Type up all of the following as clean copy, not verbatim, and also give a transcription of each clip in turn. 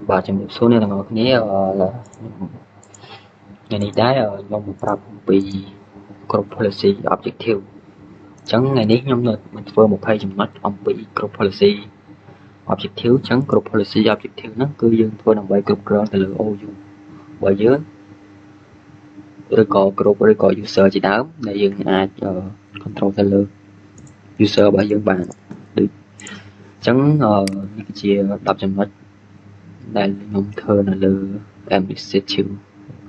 Bà chấm điểm số này là ngồi nghe là ngày này đá nhóm một tập bị group policy objective chẳng ngàyนี้nhóm mình vừa một page chấm mắt ông bị group policy objective chẳng group policy objective nó cứ dương thôi đồng bài group girl từ lựa ô dung bởi dưới rồi có group rồi có user chỉ đáo để dương ai control từ lựa user bởi dương bạn được chẳng những cái chia đọc chấm mắt đây nhóm thơ là lựa em bị set to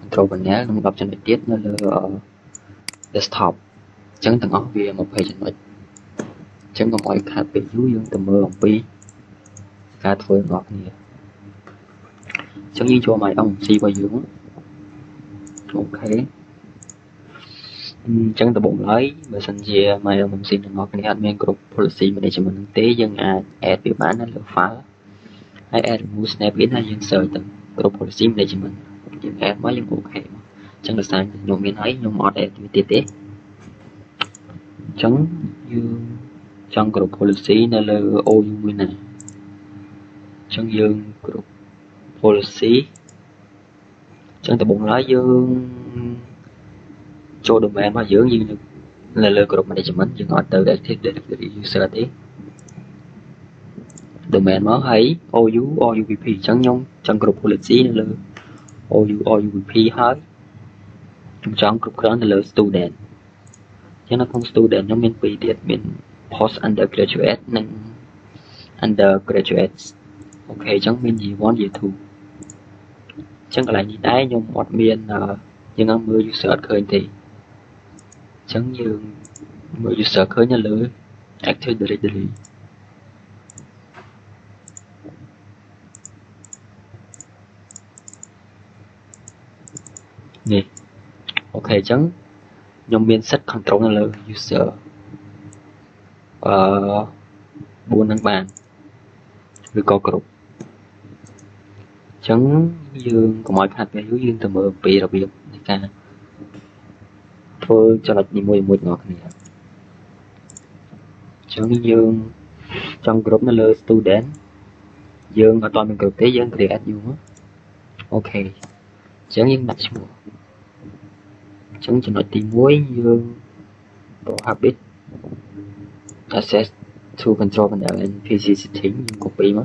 control bản nhá nó đọc cho nó tiết nó lựa desktop chẳng thằng óc về một page nó chẳng có mọi khác bị dú dương từ mơ ông pi cả thôi ngọt nè chẳng như cho mày ông si vào dưỡng ok chẳng từ bụng lấy và sinh gì mày ông xin ngọt nè admin group policy mà để cho mình tế dân add biểu bản nó lựa phá hay add move snap in hay dân sợi từng group policy mà để cho mình dân add mới dân ok chẳng được sai nhung miếng ấy nhung mod add tiếp tiếp chẳng dương trong group policy nó là ô dung này trong dương group policy trong từ bụng lá dương cho domain mà dưỡng như là lừa group management dương họ từ để thiết để user tí domain mới thấy OUVP chẳng nhung trong group policy nó là OUVP hết trong group đó là student chứ nó không student nó mình bị tiết mình post undergraduate nên undergraduate ok chẳng mình gì want gì thu chẳng lại như đấy nhưng một miền nhưng ăn mưa user khơi thì chẳng như mưa user khơi nhà lưới active directory nè ok chẳng nhưng miền set control là user buôn năng bàn rồi có group chẳng dương của mọi hạt về hướng dương từ mờ bị đặc biệt ca thôi cho là đi mua ngọt này chẳng dương trong group nó là student dương ở toàn mình group tế dân create dương ok chẳng những đặt xuống chẳng cho nó tìm muối dương bộ habit access to control panel and PC setting nhưng copy mà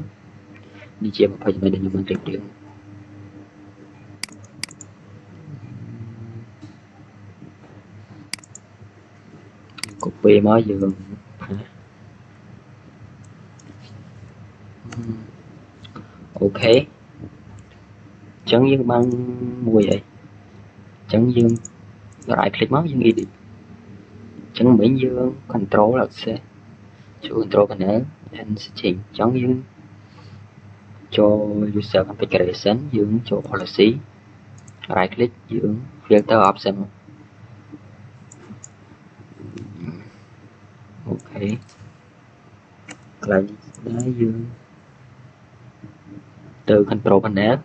đi chia một page này để mình trực tiếp copy mới dương ok chẳng dương băng mua vậy chẳng dương right click mới dương edit chẳng miễn dương control là sẽ cho control panel and setting chẳng dương cho user configuration dương cho policy right click dương filter option ok lại đấy dương từ control panel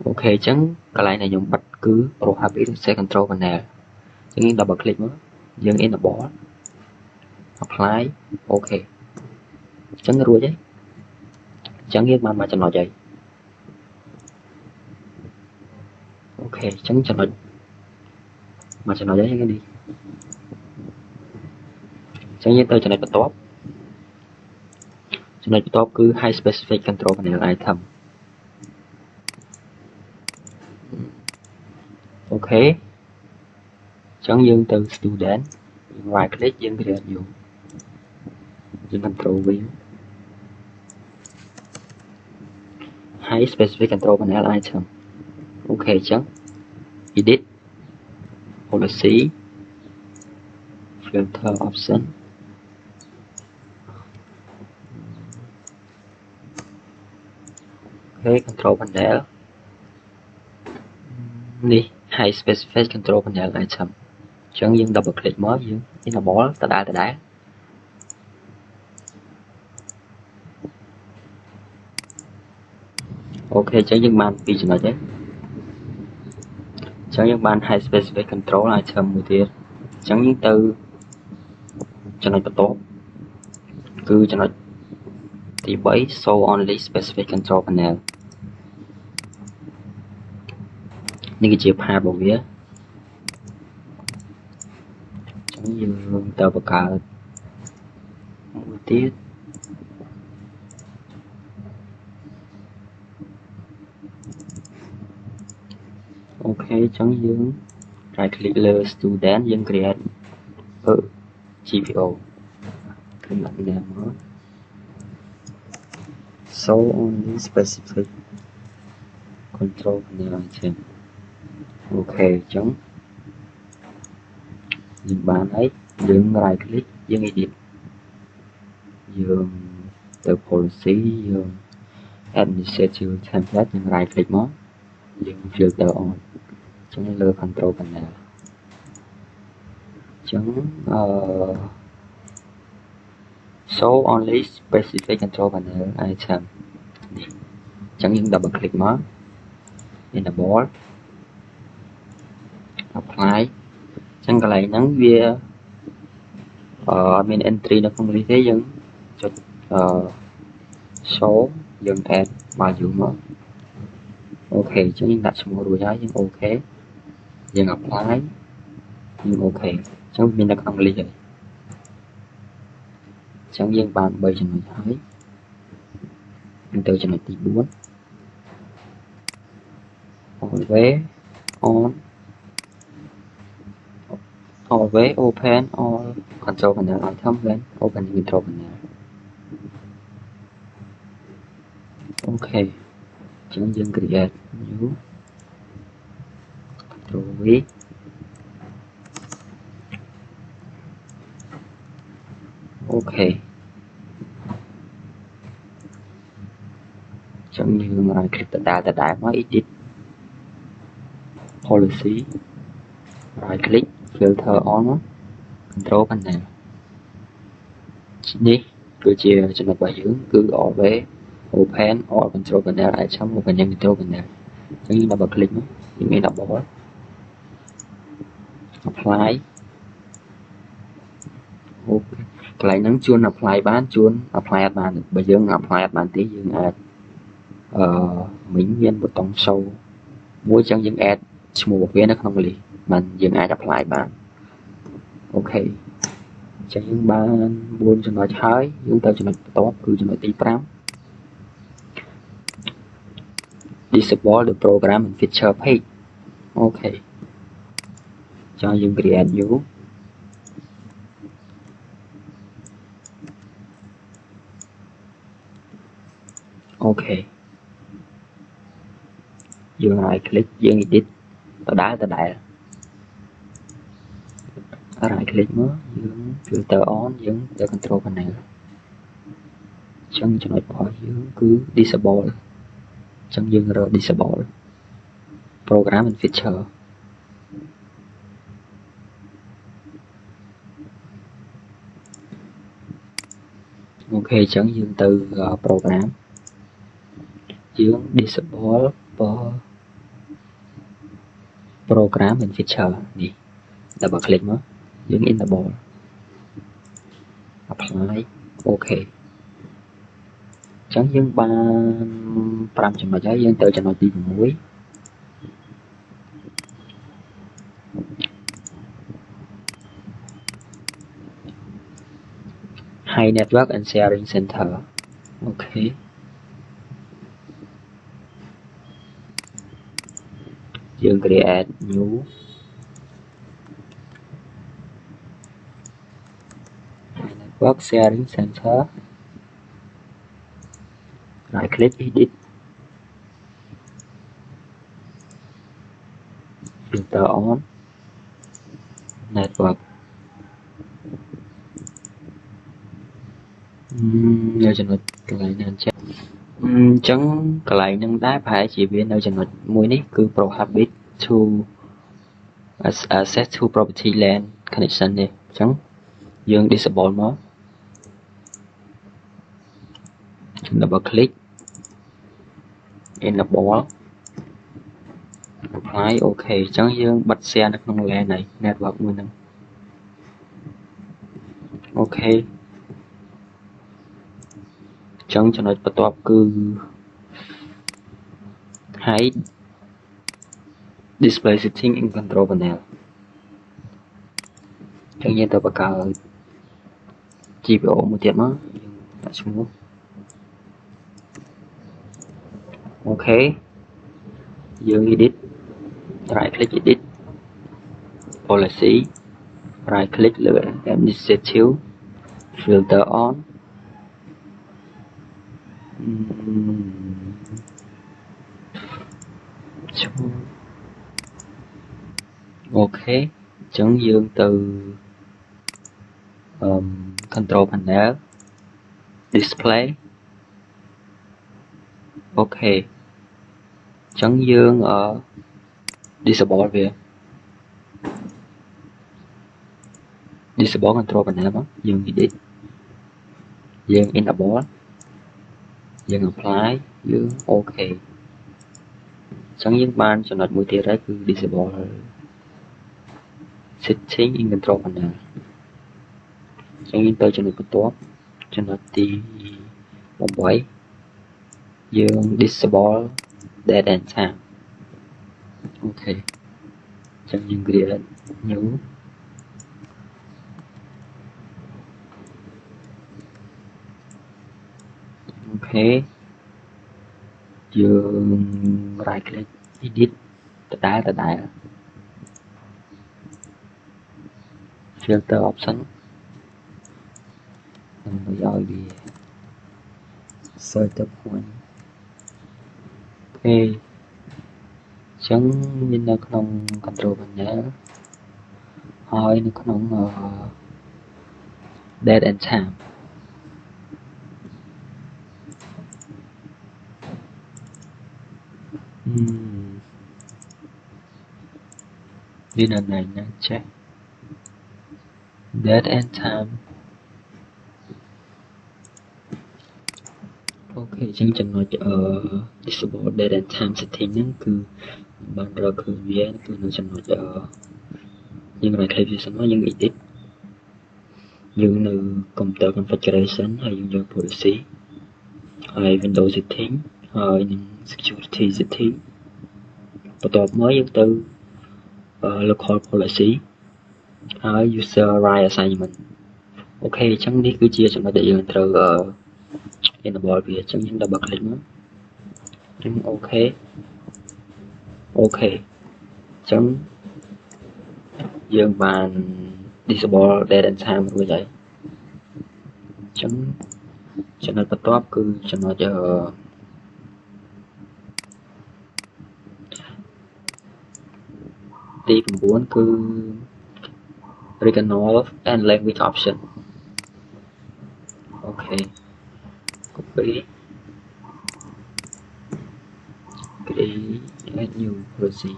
ok chẳng cái lại này dùng bất cứ prohabit sẽ control panel nhưng double click nữa dương in bỏ apply ok chẳng rồi đấy chẳng biết mà cho nó vậy ok chẳng cho nó mà cho nó vậy cái đi chẳng như tôi cho này là top cho này top cứ hai specific control panel item ok chẳng dương từ student right click dương cái điều dùng dương control view hai specific control panel item ok chẳng edit policy filter option ok control panel đi hai specific control panel item chẳng dương double click mới dương là bỏ ta đá ok chẳng dương ban vì nó chứ chẳng dương ban hai specific control item một tiết chẳng dương từ cho nó tốt cứ cho nó ទី3 show only specific control panel នេះគឺជាផាតរបស់វាអញ្ចឹងយើងទៅបង្កើតមួយទៀតអូខេអញ្ចឹងយើង right click លើ student យើង create GPO គឺដាក់វាមក show only specific control panel item អូខេអញ្ចឹងយើងបានហើយយើង right click យើង edit យើងទៅ policy យើង administrative template យើង right click មកយើង filter on អញ្ចឹងលើ control panel អញ្ចឹងshow only specific control panel item នេះអញ្ចឹងយើង double click មក enable apply អញ្ចឹងកន្លែងហ្នឹងវាអត់មាន entry នៅក្នុង list ទេយើងចុចshow យើង add value មកអូខេអញ្ចឹងយើងដាក់ឈ្មោះរួចហើយយើងអូខេយើង apply យើងអូខេអញ្ចឹងមាននៅក្នុង list ហើយអញ្ចឹងយើងបាន3ចំណុចហើយយើងទៅចំណុចទី4 always on always open all control panel item when open control panel អូខេអញ្ចឹងយើង create new control V អូខេអញ្ចឹងយើង right click ដដែលមក edit policy right click filter on control panel នេះគឺជាចំណុចរបស់យើងគឺ always open all control panel item open control panel អញ្ចឹងយើង double click មកយើងមាន double apply អូខេកន្លែងហ្នឹងជួន apply បានជួន apply អត់បានបើយើង apply អត់បានទេយើងអាចមិញមានប៊ូតុង show មួយអញ្ចឹងយើង add ឈ្មោះរបស់វានៅក្នុង list បានយើងអាច apply បានអូខេអញ្ចឹងយើងបាន4ចំណុចហើយយើងទៅចំណុចបន្ទាប់គឺចំណុចទី5 disable the program and feature page អូខេចង់យើង create new អូខេយើង right click យើង edit ដដែល right click មកយើង filter on យើងទៅ control panel អញ្ចឹងចំណុចរបស់យើងគឺ disable អញ្ចឹងយើងរើស disable program and feature អូខេអញ្ចឹងយើងទៅ program យើង disable program and feature នេះ double click មកយើង enable apply អូខេអញ្ចឹងយើងបាន5ចំណុចហើយយើងទៅចំណុចទី6 High Network and Sharing Center អូខេយើង create new High Network Sharing Center right click edit filter on network នៅចំណុចកន្លែងណាអញ្ចឹងកន្លែងហ្នឹងដែរប្រហែលជាវានៅចំណុចមួយនេះគឺ prohibit to access to property land connection នេះអញ្ចឹងយើង disable មក double click enable apply អូខេអញ្ចឹងយើងបិទ share នៅក្នុង LAN ហើយ network មួយហ្នឹងអូខេ ចឹងចំណុចបន្ទាប់គឺ hide display setting in control panel ចឹងយើងទៅបង្កើត GPO មួយទៀតមកយើងដាក់ឈ្មោះអូខេយើង edit right click edit policy right click លើ administrative filter on ឈ្មោះអូខេអញ្ចឹងយើងទៅcontrol panel display អូខេអញ្ចឹងយើង disable វា disable control panel មកយើង edit យើង enable យើង apply យើង OK អញ្ចឹងយើងបានចំណុចមួយទៀតហើយគឺ disable setting in control panel អញ្ចឹងយើងទៅចំណុចបន្ទាប់ចំណុចទី8យើង disable date and time អូខេអញ្ចឹងយើង create new អូខេយើង right click edit ដដែល filter option ដើម្បីឲ្យវា center point អូខេអញ្ចឹងមាននៅក្នុង control panel ហើយនៅក្នុង date and time មានអនឡាញណាចេះ date and time អូខេអញ្ចឹងចំណុចdisable date and time setting ហ្នឹងគឺបានរកឃើញវាគឺនៅចំណុចយើង right click វាសិនមកយើង edit យើងនៅ computer configuration ហើយយើងយក policy ហើយ window setting ហើយនឹង security setting បន្ទាប់មកយើងទៅ local policy ហើយ user right assignment អូខេអញ្ចឹងនេះគឺជាចំណុចដែលយើងត្រូវ enable វាអញ្ចឹងយើង double click មកអូខេអញ្ចឹងយើងបាន disable date and time រួចហើយអញ្ចឹងចំណុចបន្ទាប់គឺចំណុចទី9គឺ regional and language option អូខេ copy create add new policy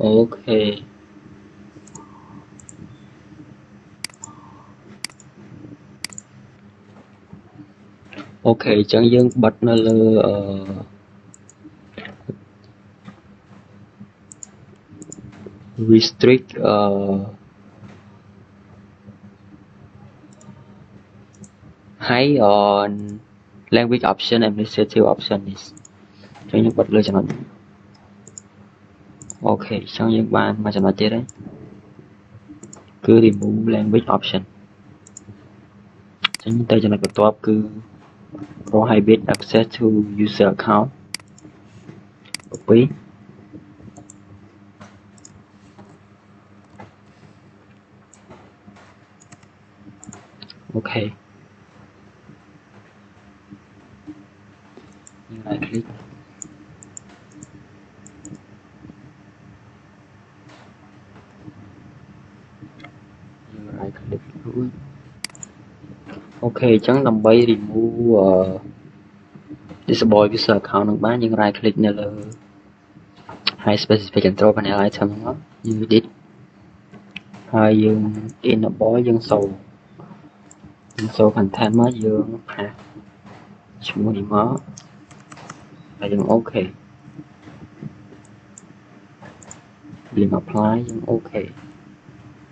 អូខេអូខេអញ្ចឹងយើងបិទនៅលើrestrict high on language option administrative option នេះអញ្ចឹងយើងបិទលើចំណុចអូខេអញ្ចឹងយើងបានមួយចំណុចទៀតហើយគឺ remove language option អញ្ចឹងទៅចំណុចបន្ទាប់គឺ prohibit access to user account copy អូខេយើង right click យើង right click រួចអូខេអញ្ចឹងដើម្បី remove disable user account នឹងបានយើង right click នៅលើ high specific control panel item ហ្នឹងយើង edit ហើយយើង enable យើងសូ content មកយើងផាសឈ្មោះនេះមកហើយយើងអូខេយើង apply យើងអូខេ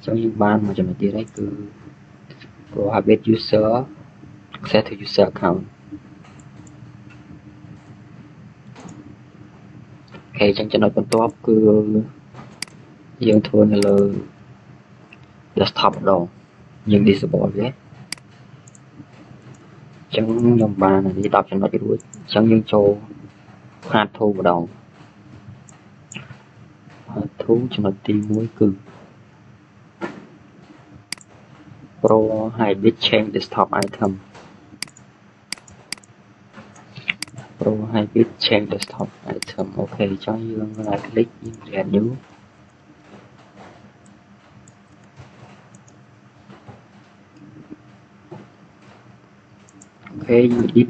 អ Chẳng những ban mà cho nó đi đấy cứ prohibit user access to user account. Ok, chẳng cho nóបន្ទាប់គឺយើងធ្វើនៅលើ desktop ម្ដងយើង disable វាអញ្ចឹងខ្ញុំបាននេះ10ចំណុចរួចអញ្ចឹងយើងចូល hard tool ម្ដង hard tool ចំណុចទី1គឺ prohibit change desktop item prohibit change desktop item អូខេអញ្ចឹងយើង right click យើង create new អូខេយើង edit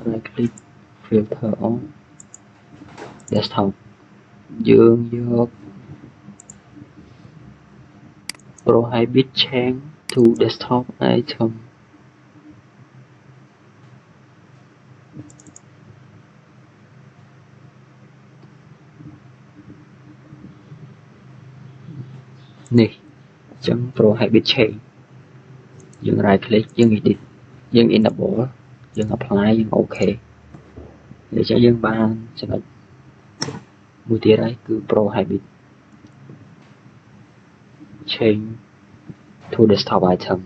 right click filter on desktop យើងយក prohibit change to desktop item នេះអញ្ចឹង prohibit change យើង right click យើង edit យើង enable យើង apply យើង OK អញ្ចឹងយើងបានចំណុចមួយទៀតហើយគឺ prohibit change to desktop item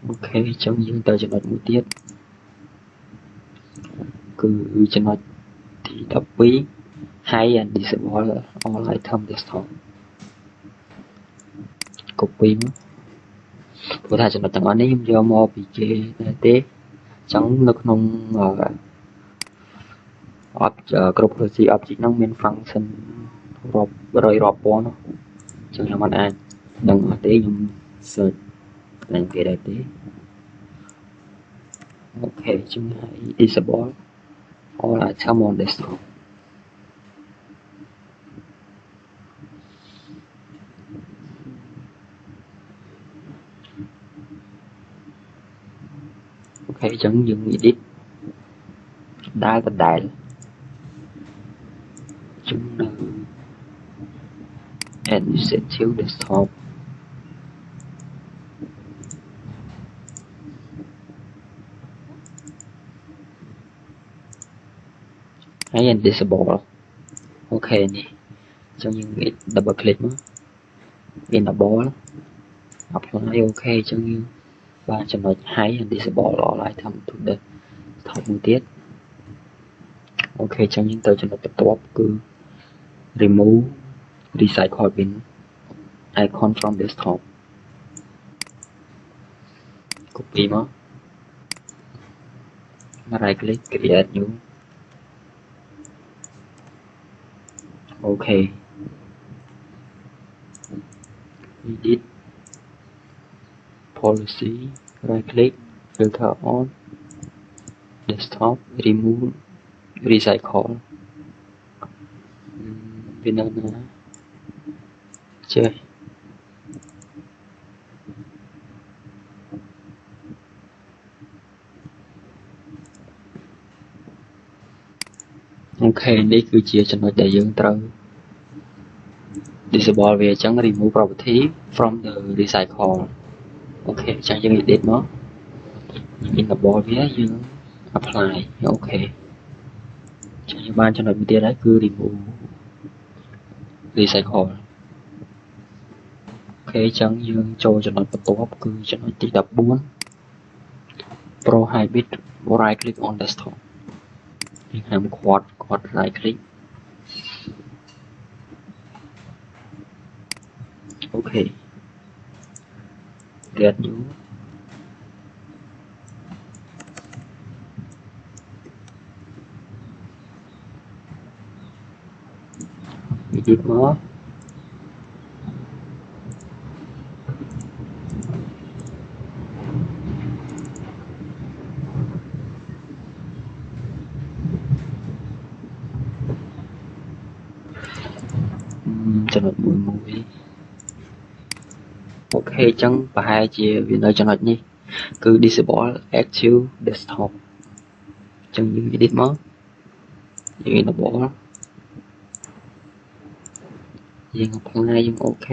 អូខេអញ្ចឹងយើងទៅចំណុចមួយទៀតគឺចំណុចទី12 hide and disable all item desktop copy មកព្រោះថាចំណុចទាំងអស់នេះខ្ញុំយកមកពីគេទេអញ្ចឹងនៅក្នុងគ្រប់ policy object ហ្នឹងមាន function រាប់រយរាប់ពាន់អញ្ចឹងខ្ញុំមិនអាចដឹងអត់ទេខ្ញុំ search តែគេដែរទេអូខេអញ្ចឹងឲ្យ disable all item on desktop អូខេអញ្ចឹងយើង edit ដែលជំនៅ administrative desktop ហើយ disable អូខេនេះអញ្ចឹងយើង double click មក enable apply អូខេអញ្ចឹងយើងបានចំណុច hide and disable all item to desktop មួយទៀតអូខេអញ្ចឹងយើងទៅចំណុចបន្ទាប់គឺ remove recycle bin icon from desktop copy មក right click create new អូខេ edit policy right click filter on desktop remove recycle វានៅណាចេះអូខេនេះគឺជាចំណុចដែលយើងត្រូវ disable វាអញ្ចឹង remove property from the recycle អូខេអញ្ចឹងយើង edit មកយើង enable វាយើង apply អូខេអញ្ចឹងយើងបានចំណុចមួយទៀតហើយគឺ remove recycle អូខេអញ្ចឹងយើងចូលចំណុចបន្ទាប់គឺចំណុចទី14 prohibit right click on desktop យើងហាមឃាត់ right click អូខេ get new edit មកចំណុចមួយអូខេអញ្ចឹងប្រហែលជាវានៅចំណុចនេះគឺ disable active desktop អញ្ចឹងយើង edit មកយើង enable យើង apply យើង OK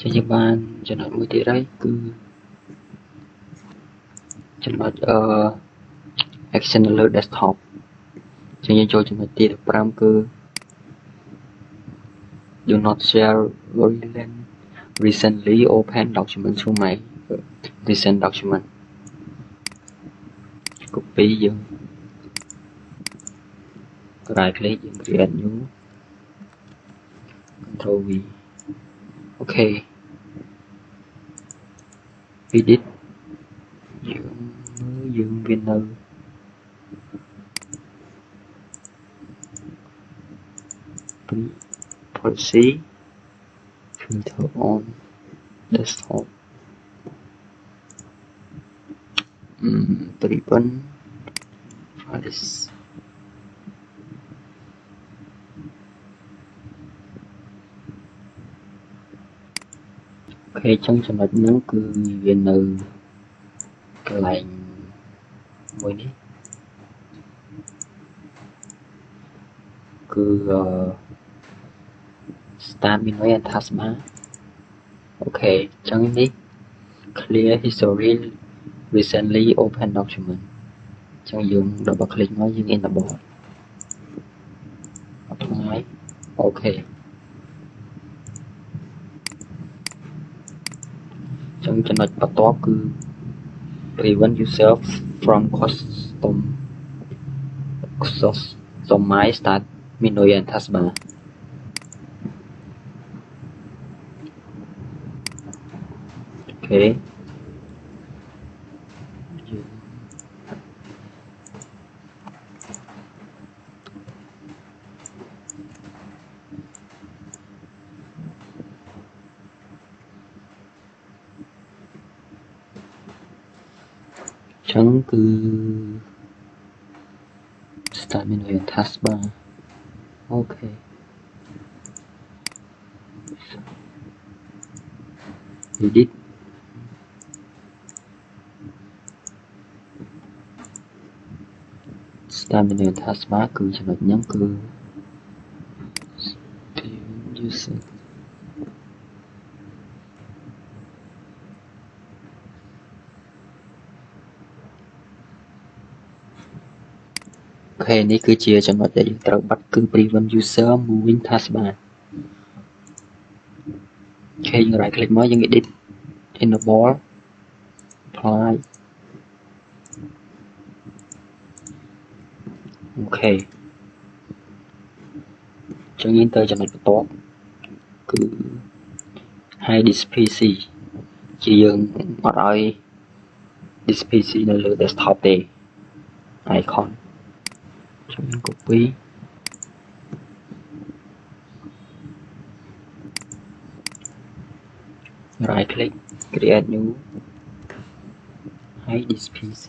ចឹងយើងបានចំណុចមួយទៀតហើយគឺចំណុចaction នៅលើ desktop ចឹងយើងចូលចំណុចទី15គឺ do not share recently open document to my recent document copy យើង right click យើង create new control V OK edit យើងវានៅ policy filter on desktop prevent files OK ចឹងចំណុចហ្នឹងគឺវានៅកន្លែងមួយនេះគឺ start menu and taskbar OK ចឹងនេះ clear history recently open document ចឹងយើង double click មកយើង enable apply OK ចឹងចំណុចបន្ទាប់គឺ prevent user from customize start menu and taskbar OK ចឹងគឺ start menu and taskbar OK edit start menu and taskbar គឺចំណុចហ្នឹងគឺ user OK នេះគឺជាចំណុចដែលយើងត្រូវបិទគឺ prevent user moving taskbar OK យើង right click មកយើង edit enable apply OK ចឹងយើងទៅចំណុចបន្ទាប់គឺ hide this PC ជាយើងអត់ឲ្យ this PC នៅលើ desktop ទេ icon ខ្ញុំ copy right click create new hide this PC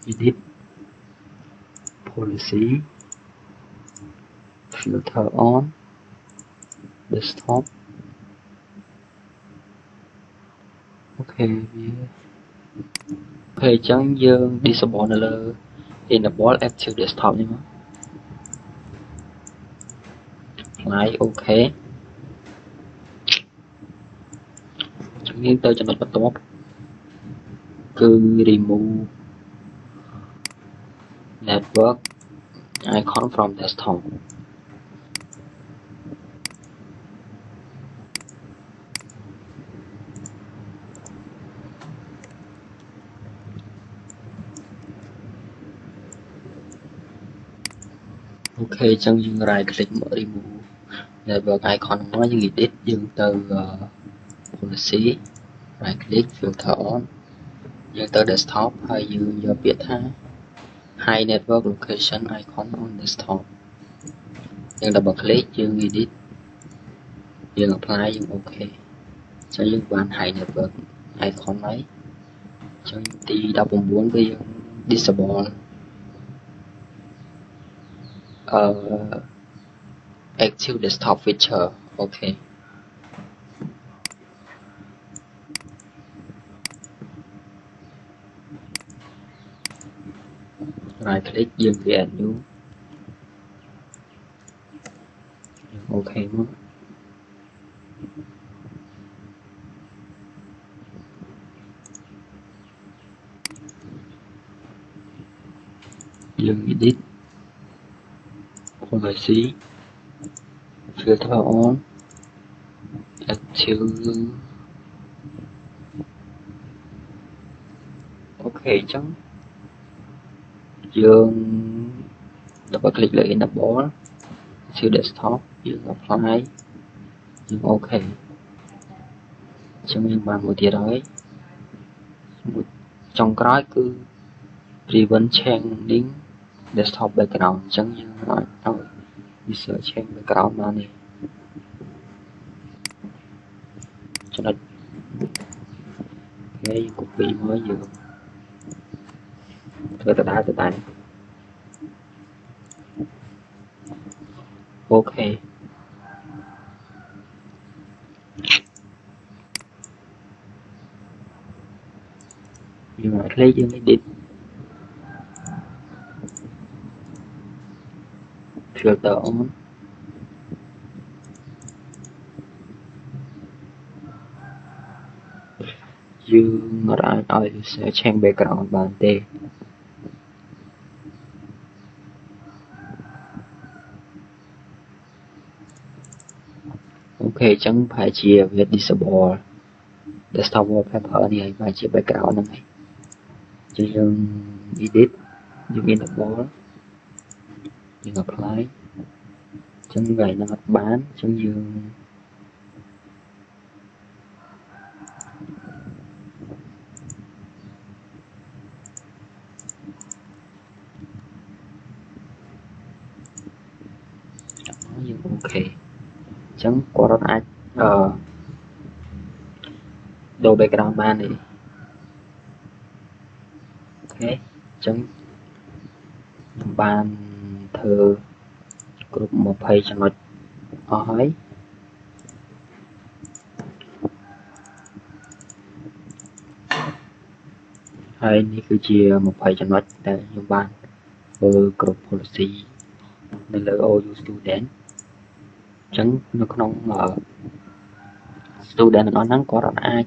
edit policy filter on desktop OK ពេលអញ្ចឹងយើង disable នៅលើ enable active desktop នេះមក apply OK ចឹងយើងទៅចំណុចបន្ទាប់គឺ remove network icon from desktop OK ចឹងយើង right click មក remove network icon មកយើង edit យើងទៅ policy right click filter on យើងទៅ desktop ហើយយើងយកពាក្យថា hide network location icon on desktop យើង double click យើង edit យើង apply យើង OK ចឹងយើងបាន hide network icon ហើយចឹងទី 19 គឺយើង disable active desktop feature OK right click យើង create new okមកយើង edit policy filter on active អូខេអញ្ចឹងយើងdouble click លើ enable ជា desktop យើង apply យើងអូខេអញ្ចឹងយើងបានមួយទៀតហើយមួយចុងក្រោយគឺ prevent changing desktop background អញ្ចឹងយើងអាចឲ្យ user change background បាននេះចំណុចគេ copy មកយើងធ្វើដដែលអូខេយើងអាច click យើង edit filter on យើងអាចឲ្យ user change background បានទេអូខេអញ្ចឹងប្រហែលជាវា disable desktop wallpaper នេះហើយប្រហែលជា background ហ្នឹងហើយអញ្ចឹងយើង edit យើង enable យើង apply អញ្ចឹងវាយនឹងអត់បានអញ្ចឹងយើងអូខេអញ្ចឹងគាត់អត់អាចដូរ background បានទេអូខេអញ្ចឹងខ្ញុំបានធ្វើគ្រប់20ចំណុចអស់ហើយនេះគឺជា20ចំណុចដែលខ្ញុំបានធ្វើគ្រប់ policy នៅលើ OU student អញ្ចឹងនៅក្នុង student ទាំងអស់ហ្នឹងគាត់អត់អាច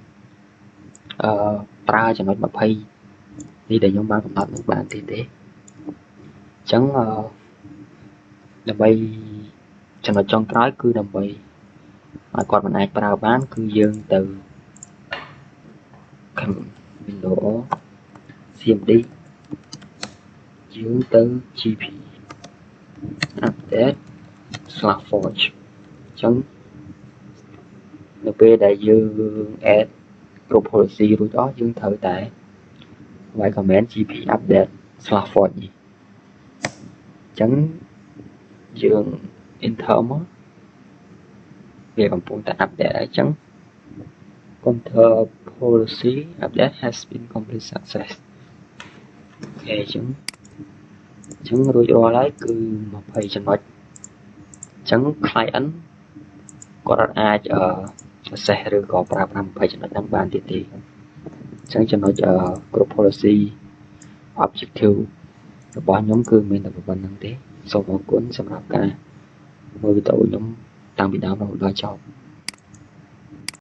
ប្រើចំណុច20នេះដែលខ្ញុំបានកំណត់នឹងបានទេអញ្ចឹងដើម្បីចំណុចចុងក្រោយគឺដើម្បីឲ្យគាត់មិនអាចប្រើបានគឺយើងទៅ Windows CMD យើងទៅ GP update /forge អញ្ចឹងនៅពេលដែលយើង add គ្រប់ policy រួចអស់យើងត្រូវតែវាយ command gp update /forge នេះអញ្ចឹងយើង enter មកវាកំពុងតែ update ហើយអញ្ចឹង control policy update has been complete success អូខេអញ្ចឹងរួចរាល់ហើយគឺ20ចំណុចអញ្ចឹង client គាត់អត់អាចaccess ឬក៏ប្រើប្រាស់20ចំណុចហ្នឹងបានទៀតទេអញ្ចឹងចំណុចគ្រប់ policy objective របស់ខ្ញុំគឺមានតែប៉ុណ្្នឹងទេសូមអរគុណសម្រាប់ការមើលវីដេអូខ្ញុំតាំងពីដើមរហូតដល់ចប់